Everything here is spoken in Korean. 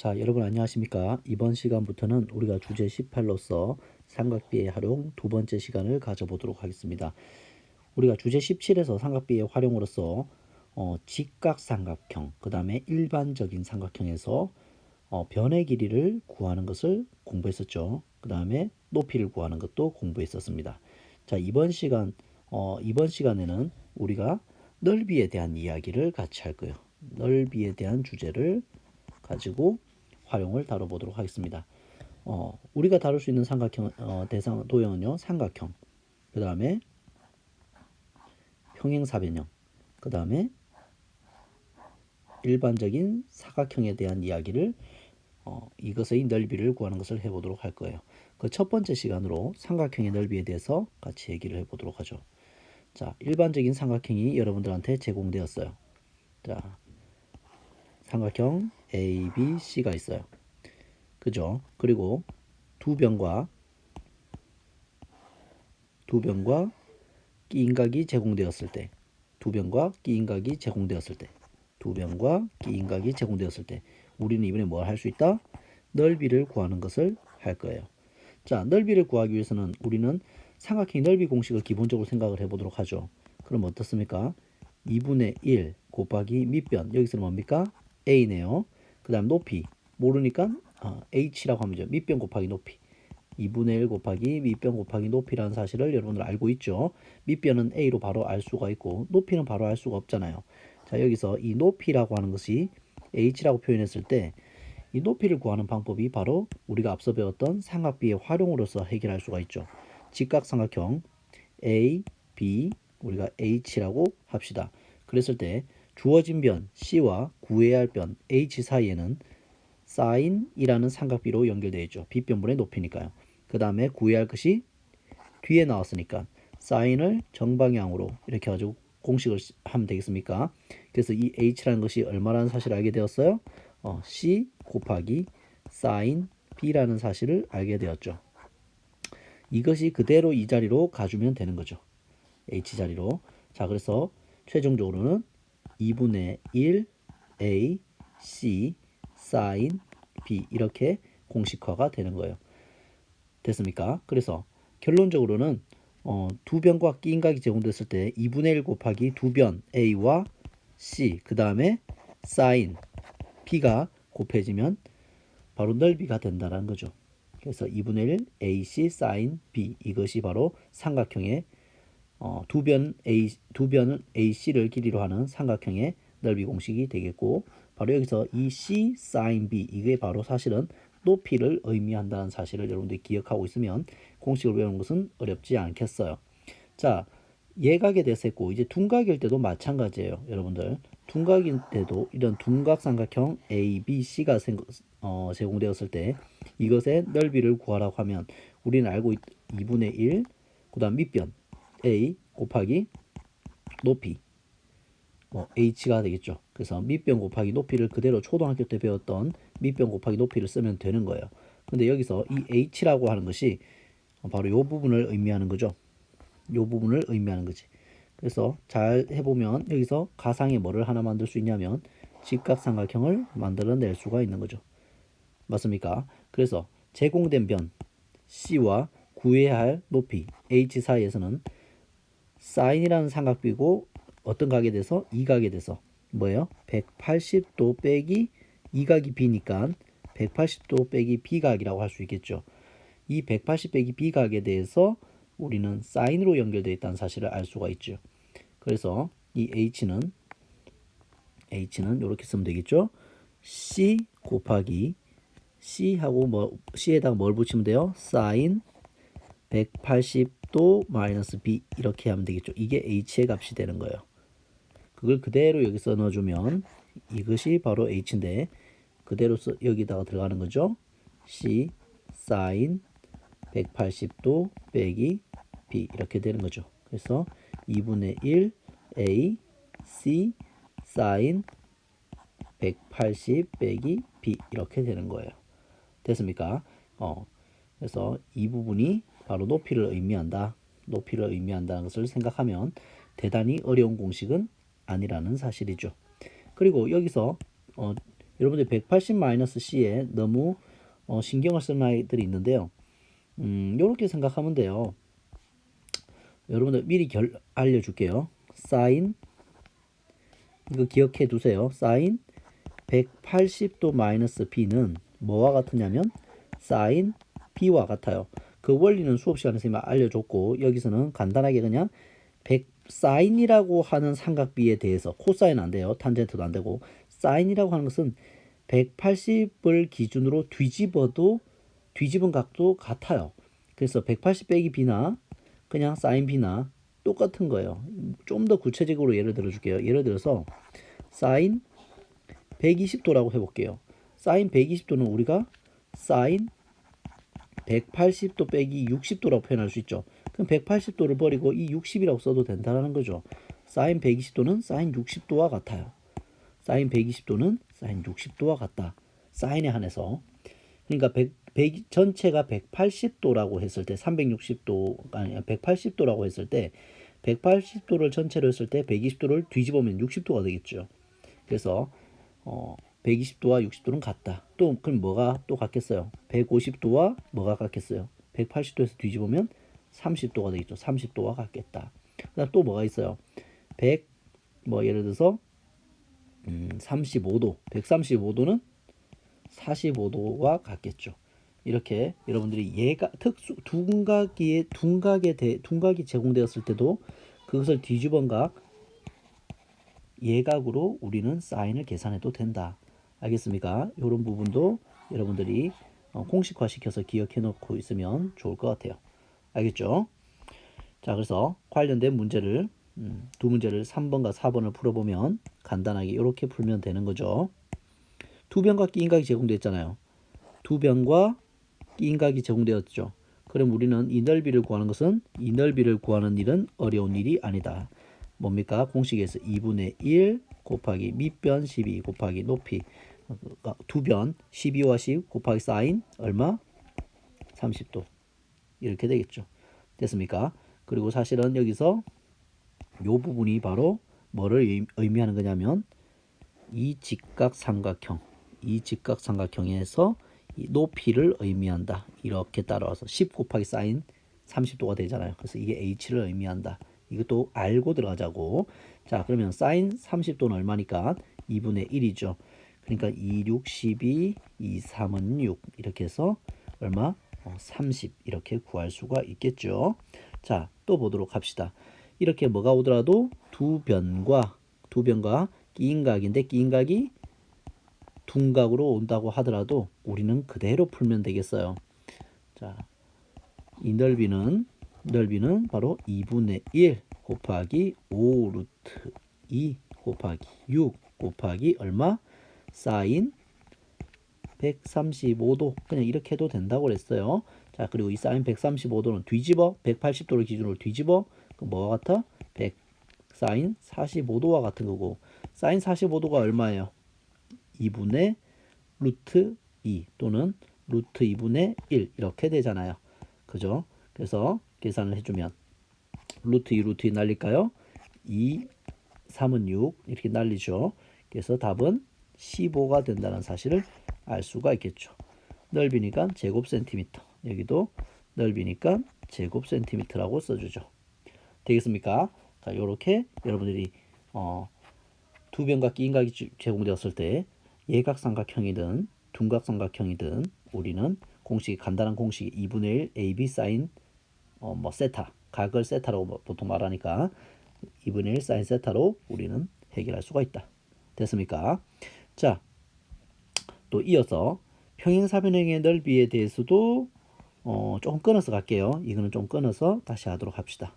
자, 여러분 안녕하십니까? 이번 시간부터는 우리가 주제 18로서 삼각비의 활용 두 번째 시간을 가져보도록 하겠습니다. 우리가 주제 17에서 삼각비의 활용으로서 직각삼각형, 그 다음에 일반적인 삼각형에서 변의 길이를 구하는 것을 공부했었죠. 그 다음에 높이를 구하는 것도 공부했었습니다. 자, 이번 시간에는 우리가 넓이에 대한 이야기를 같이 할 거예요. 넓이에 대한 주제를 가지고 활용을 다뤄보도록 하겠습니다. 우리가 다룰 수 있는 삼각형 대상 도형은요, 삼각형, 그 다음에 평행사변형, 그 다음에 일반적인 사각형에 대한 이야기를 이것의 넓이를 구하는 것을 해보도록 할 거예요. 그 첫 번째 시간으로 삼각형의 넓이에 대해서 같이 얘기를 해보도록 하죠. 자, 일반적인 삼각형이 여러분들한테 제공되었어요. 자, 삼각형 A, B, C가 있어요. 그죠? 그리고 두 변과 끼인각이 제공되었을 때, 두 변과 끼인각이 제공되었을 때, 두 변과 끼인각이 제공되었을 때, 우리는 이번에 뭘 할 수 있다? 넓이를 구하는 것을 할 거예요. 자, 넓이를 구하기 위해서는 우리는 삼각형의 넓이 공식을 기본적으로 생각을 해보도록 하죠. 그럼 어떻습니까? 2분의 1 곱하기 밑변, 여기서는 뭡니까? a네요. 그 다음 높이, 모르니까 h라고 하면 되죠. 밑변 곱하기 높이. 2분의 1 곱하기 밑변 곱하기 높이라는 사실을 여러분들 알고 있죠. 밑변은 a로 바로 알 수가 있고 높이는 바로 알 수가 없잖아요. 자, 여기서 이 높이라고 하는 것이 h라고 표현했을 때 이 높이를 구하는 방법이 바로 우리가 앞서 배웠던 삼각비의 활용으로서 해결할 수가 있죠. 직각삼각형 A, B, 우리가 H라고 합시다. 그랬을 때 주어진 변 C와 구해야 할 변 H 사이에는 사인이라는 삼각비로 연결되어 있죠. 빗변분의 높이니까요. 그 다음에 구해야 할 것이 뒤에 나왔으니까 사인을 정방향으로 이렇게 가지고 공식을 하면 되겠습니까? 그래서 이 H라는 것이 얼마라는 사실을 알게 되었어요? C 곱하기 사인 B라는 사실을 알게 되었죠. 이것이 그대로 이 자리로 가주면 되는 거죠. H 자리로. 자, 그래서 최종적으로는 2분의 1 A, C, 사인 B 이렇게 공식화가 되는 거예요. 됐습니까? 그래서 결론적으로는 두 변과 끼인각이 제공됐을 때 2분의 1 곱하기 두 변 A와 C 그 다음에 사인 B가 곱해지면 바로 넓이가 된다는 거죠. 그래서 2분의 1 AC 사인 B 이것이 바로 삼각형의 두 변 AC를 길이로 하는 삼각형의 넓이 공식이 되겠고, 바로 여기서 이 C 사인 B 이게 바로 사실은 높이를 의미한다는 사실을 여러분들이 기억하고 있으면 공식을 외우는 것은 어렵지 않겠어요. 자, 예각에 대해서 했고 이제 둔각일 때도 마찬가지예요. 여러분들 둔각일 때도 이런 둔각삼각형 A, B, C가 제공되었을 때 이것의 넓이를 구하라고 하면 우리는 알고 2분의 1, 그 다음 밑변 A 곱하기 높이 H가 되겠죠. 그래서 밑변 곱하기 높이를 그대로 초등학교 때 배웠던 밑변 곱하기 높이를 쓰면 되는 거예요. 근데 여기서 이 H라고 하는 것이 바로 이 부분을 의미하는 거죠. 이 부분을 의미하는 거지. 그래서 잘 해보면 여기서 가상의 뭐를 하나 만들 수 있냐면 직각삼각형을 만들어낼 수가 있는 거죠. 맞습니까? 그래서 제공된 변 C와 구해야 할 높이 H 사이에서는 사인이라는 삼각비고 어떤 각에 대해서 이 각에 대해서 뭐예요? 180도 빼기 이 각이 B니까 180도 빼기 B각이라고 할 수 있겠죠. 이 180 빼기 B각에 대해서 우리는 사인으로 연결되어 있다는 사실을 알 수가 있죠. 그래서 이 H는 이렇게 쓰면 되겠죠. C 곱하기 C하고 C에다가 뭘 붙이면 돼요? 사인 180도 마이너스 B 이렇게 하면 되겠죠. 이게 H의 값이 되는 거예요. 그걸 그대로 여기 써 넣어주면 이것이 바로 H인데 그대로 여기다가 들어가는 거죠. C 사인 180도 빼기 B 이렇게 되는 거죠. 그래서 2분의 1 A C 사인 180 빼기 B 이렇게 되는 거예요. 됐습니까? 그래서 이 부분이 바로 높이를 의미한다. 높이를 의미한다는 것을 생각하면 대단히 어려운 공식은 아니라는 사실이죠. 그리고 여기서 여러분들 180-c에 너무 신경을 쓰는 아이들이 있는데요. 요렇게 생각하면 돼요. 여러분들 미리 알려줄게요. 사인, 이거 기억해 두세요. 사인 180도 마이너스 b는 뭐와 같으냐면 사인 b와 같아요. 그 원리는 수업 시간에 선생님이 알려줬고, 여기서는 간단하게 그냥 100 사인이라고 하는 삼각비에 대해서, 코사인 안 돼요. 탄젠트도 안 되고, 사인이라고 하는 것은 180을 기준으로 뒤집은 각도 같아요. 그래서 180 빼기 b나 그냥 사인 b나 똑같은 거예요. 좀 더 구체적으로 예를 들어 줄게요. 예를 들어서 사인 120도라고 해볼게요. 사인 120도는 우리가 사인 180도 빼기 60도라고 표현할 수 있죠. 그럼 180도를 버리고 이 60이라고 써도 된다는 거죠. 사인 120도는 사인 60도와 같아요. 사인 120도는 사인 60도와 같다. 사인에 한해서. 그러니까 전체가 180도라고 했을 때, 360도 아니 180도라고 했을 때 180도를 전체로 했을 때 120도를 뒤집으면 60도가 되겠죠. 그래서 120도와 60도는 같다. 또 그럼 뭐가 또 같겠어요? 150도와 뭐가 같겠어요? 180도에서 뒤집으면 30도가 되겠죠. 30도와 같겠다. 그다음 또 뭐가 있어요? 예를 들어서 35도, 135도는 45도와 같겠죠. 이렇게 여러분들이 얘가 둔각이 제공되었을 때도 그것을 뒤집은 각 예각으로 우리는 사인을 계산해도 된다. 알겠습니까? 이런 부분도 여러분들이 공식화 시켜서 기억해 놓고 있으면 좋을 것 같아요. 알겠죠? 자, 그래서 관련된 문제를 두 문제를 3번과 4번을 풀어보면 간단하게 이렇게 풀면 되는 거죠. 두 변과 끼인각이 제공되었잖아요. 두 변과 끼인각이 제공되었죠. 그럼 우리는 이 넓이를 구하는 것은, 이 넓이를 구하는 일은 어려운 일이 아니다. 뭡니까? 공식에서 2분의 1 곱하기 밑변 12 곱하기 높이, 두 변 12와 10 곱하기 사인 얼마? 30도. 이렇게 되겠죠. 됐습니까? 그리고 사실은 여기서 요 부분이 바로 뭐를 의미하는 거냐면 이 직각삼각형에서 이 높이를 의미한다. 이렇게 따라와서 10 곱하기 사인 30도가 되잖아요. 그래서 이게 h를 의미한다. 이것도 알고 들어가자고. 자, 그러면 사인 30도는 얼마니까? 2분의 1이죠. 그러니까 2, 6, 12, 2, 3은 6 이렇게 해서 얼마? 30 이렇게 구할 수가 있겠죠. 자, 또 보도록 합시다. 이렇게 뭐가 오더라도 두 변과 끼인각인데 끼인각이 둔각으로 온다고 하더라도 우리는 그대로 풀면 되겠어요. 자, 이 넓이는 바로 2분의 1 곱하기 5 루트 2 곱하기 6 곱하기 얼마? 사인 135도. 그냥 이렇게 해도 된다고 그랬어요. 자, 그리고 이 사인 135도는 뒤집어 180도를 기준으로 뒤집어. 그럼 뭐와 같아? 사인 45도와 같은 거고, 사인 45도가 얼마예요? 2분의 루트 2 또는 루트 2분의 1 이렇게 되잖아요. 그죠? 그래서 계산을 해주면 루트 2 루트 2 날릴까요? 2, 3은 6 이렇게 날리죠. 그래서 답은 15가 된다는 사실을 알 수가 있겠죠. 넓이니까 제곱 센티미터, 여기도 넓이니까 제곱 센티미터라고 써주죠. 되겠습니까? 자, 요렇게 여러분들이 두 변과 끼인각이 제공되었을 때 예각삼각형이든 둔각삼각형이든 우리는 간단한 공식 2분의 1 AB 사인 세타, 각을 세타라고 보통 말하니까 2분의 1 사인 세타로 우리는 해결할 수가 있다. 됐습니까? 자, 또 이어서 평행사변형의 넓이에 대해서도 조금 끊어서 갈게요. 이거는 좀 끊어서 다시 하도록 합시다.